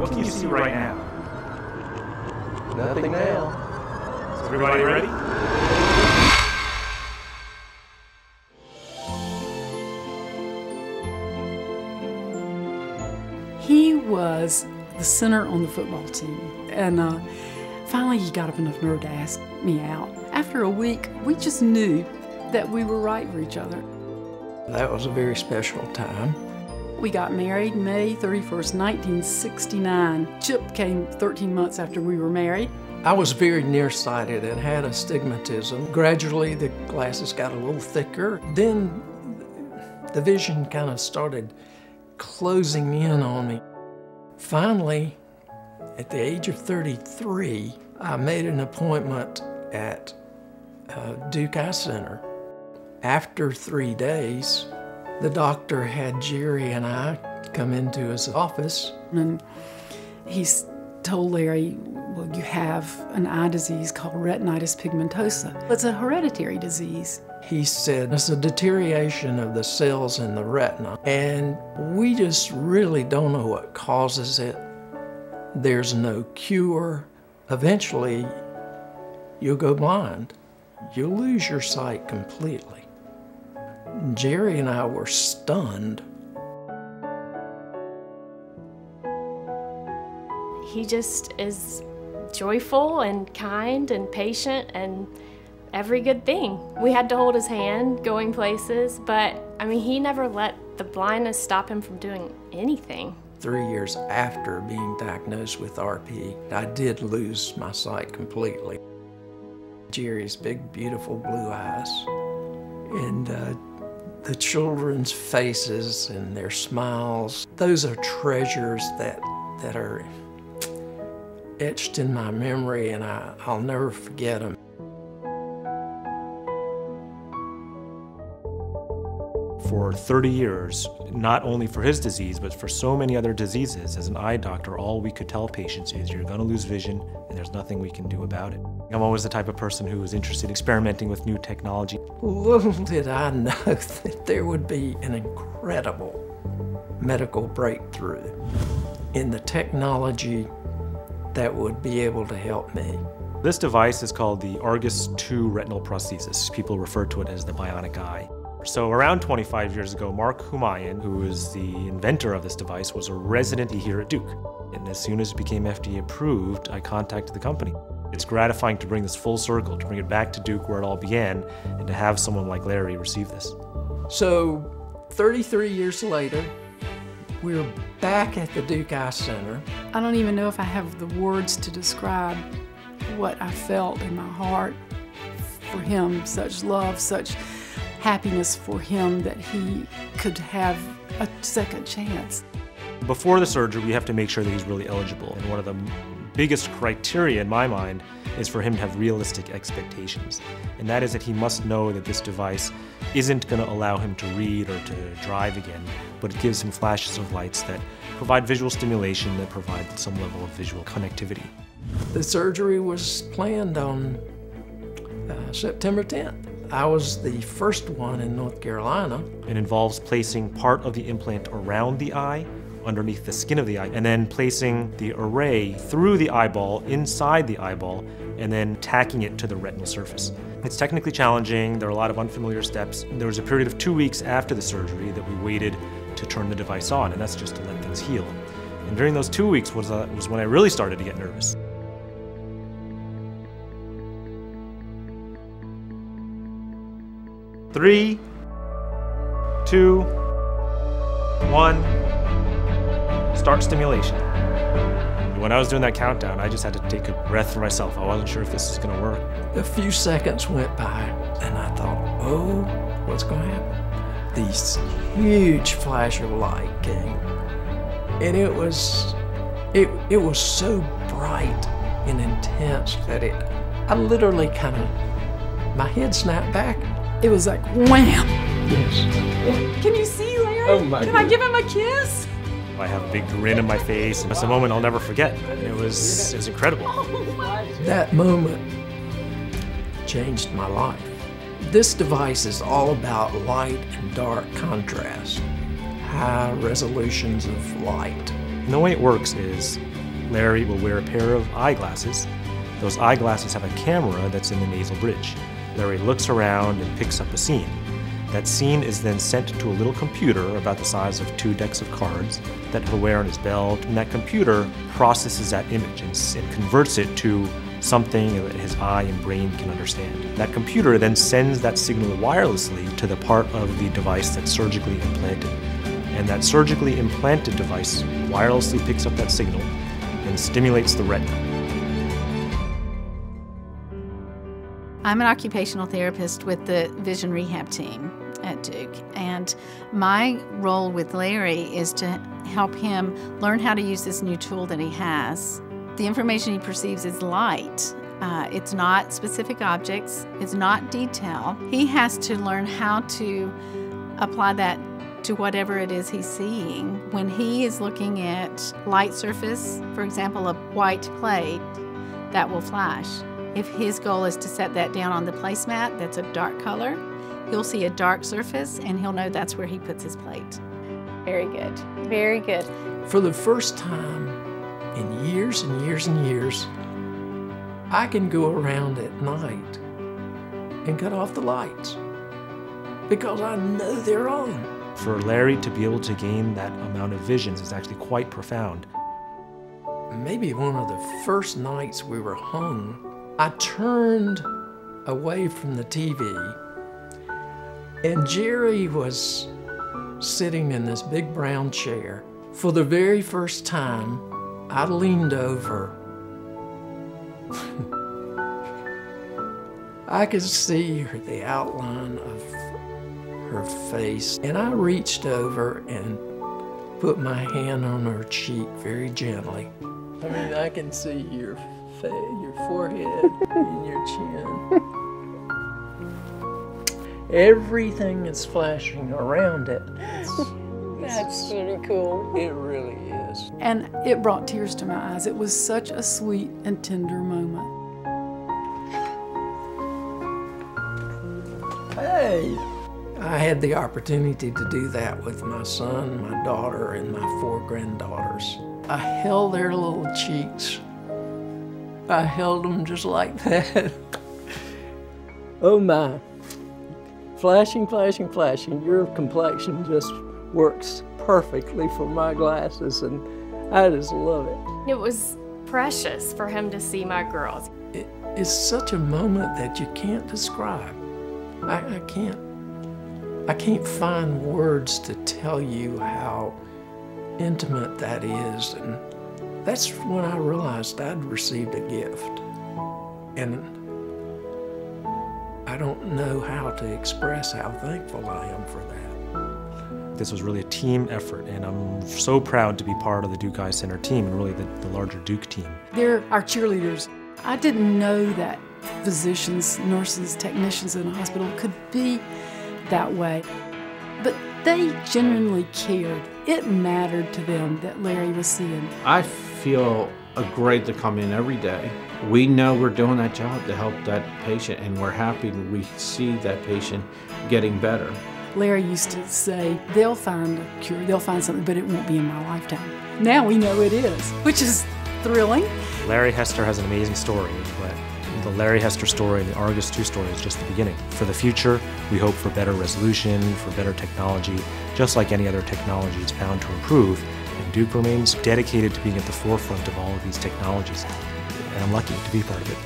What can you see right now? Nothing now. Is everybody ready? He was the center on the football team, and finally he got up enough nerve to ask me out. After a week, we just knew that we were right for each other. That was a very special time. We got married May 31st, 1969. Chip came 13 months after we were married. I was very nearsighted and had astigmatism. Gradually, the glasses got a little thicker. Then the vision kind of started closing in on me. Finally, at the age of 33, I made an appointment at Duke Eye Center. After 3 days, the doctor had Jerry and I come into his office. And he told Larry, well, you have an eye disease called retinitis pigmentosa. It's a hereditary disease. He said it's a deterioration of the cells in the retina, and we just really don't know what causes it. There's no cure. Eventually, you'll go blind. You'll lose your sight completely. Jerry and I were stunned. He just is joyful and kind and patient and every good thing. We had to hold his hand going places, but I mean, he never let the blindness stop him from doing anything. 3 years after being diagnosed with RP, I did lose my sight completely. Jerry's big, beautiful blue eyes, and the children's faces and their smiles, those are treasures that are etched in my memory, and I'll never forget them. For 30 years, not only for his disease, but for so many other diseases, as an eye doctor, all we could tell patients is you're going to lose vision and there's nothing we can do about it. I'm always the type of person who is interested in experimenting with new technology. Little did I know that there would be an incredible medical breakthrough in the technology that would be able to help me. This device is called the Argus II retinal prosthesis. People refer to it as the bionic eye. So around 25 years ago, Mark Humayun, who is the inventor of this device, was a resident here at Duke. And as soon as it became FDA approved, I contacted the company. It's gratifying to bring this full circle, to bring it back to Duke where it all began, and to have someone like Larry receive this. So 33 years later, we're back at the Duke Eye Center. I don't even know if I have the words to describe what I felt in my heart for him, such love, such happiness for him that he could have a second chance. Before the surgery, we have to make sure that he's really eligible. And one of the biggest criteria in my mind is for him to have realistic expectations. And that is that he must know that this device isn't going to allow him to read or to drive again, but it gives him flashes of lights that provide visual stimulation, that provide some level of visual connectivity. The surgery was planned on September 10th. I was the first one in North Carolina. It involves placing part of the implant around the eye, underneath the skin of the eye, and then placing the array through the eyeball, inside the eyeball, and then tacking it to the retinal surface. It's technically challenging. There are a lot of unfamiliar steps. There was a period of 2 weeks after the surgery that we waited to turn the device on, and that's just to let things heal. And during those 2 weeks was when I really started to get nervous. Three, 2, 1, start stimulation. When I was doing that countdown, I just had to take a breath for myself. I wasn't sure if this was going to work. A few seconds went by, and I thought, oh, what's going to happen? These huge flash of light came, and it was so bright and intense that I literally my head snapped back. It was like wham! Yes. Can you see, Larry? Oh my Can I give him a kiss? I have a big grin in my face. It's a moment I'll never forget. It was incredible. That moment changed my life. This device is all about light and dark contrast. high resolutions of light. And the way it works is Larry will wear a pair of eyeglasses. Those eyeglasses have a camera that's in the nasal bridge. Larry looks around and picks up a scene. That scene is then sent to a little computer about the size of 2 decks of cards that he'll wear on his belt, and that computer processes that image and converts it to something that his eye and brain can understand. That computer then sends that signal wirelessly to the part of the device that's surgically implanted. And that surgically implanted device wirelessly picks up that signal and stimulates the retina. I'm an occupational therapist with the vision rehab team at Duke, and my role with Larry is to help him learn how to use this new tool that he has. The information he perceives is light. It's not specific objects, it's not detail. He has to learn how to apply that to whatever it is he's seeing. When he is looking at light surface, for example, a white plate, that will flash. If his goal is to set that down on the placemat that's a dark color, he'll see a dark surface and he'll know that's where he puts his plate. Very good, very good. For the first time in years and years and years, I can go around at night and cut off the lights because I know they're on. For Larry to be able to gain that amount of visions is actually quite profound. Maybe one of the first nights we were home, I turned away from the TV, and Jerry was sitting in this big brown chair. For the very first time, I leaned over. I could see the outline of her face, and I reached over and put my hand on her cheek very gently. I mean, I can see your forehead and your chin. Everything is flashing around it. That's really cool. It really is. And it brought tears to my eyes. It was such a sweet and tender moment. Hey! I had the opportunity to do that with my son, my daughter, and my 4 granddaughters. I held their little cheeks. I held them just like that. Oh my. Flashing, flashing, flashing. Your complexion just works perfectly for my glasses, and I just love it. It was precious for him to see my girls. It is such a moment that you can't describe. I can't find words to tell you how intimate that is, and that's when I realized I'd received a gift. And I don't know how to express how thankful I am for that. This was really a team effort, and I'm so proud to be part of the Duke Eye Center team, and really the larger Duke team. They're our cheerleaders. I didn't know that physicians, nurses, technicians in a hospital could be that way. But they genuinely cared. It mattered to them that Larry was seeing. I feel great to come in every day. We know we're doing that job to help that patient, and we're happy we see that patient getting better. Larry used to say, they'll find a cure, they'll find something, but it won't be in my lifetime. Now we know it is, which is thrilling. Larry Hester has an amazing story, but the Larry Hester story and the Argus 2 story is just the beginning. For the future, we hope for better resolution, for better technology. Just like any other technology is bound to improve, and Duke remains dedicated to being at the forefront of all of these technologies. And I'm lucky to be part of it.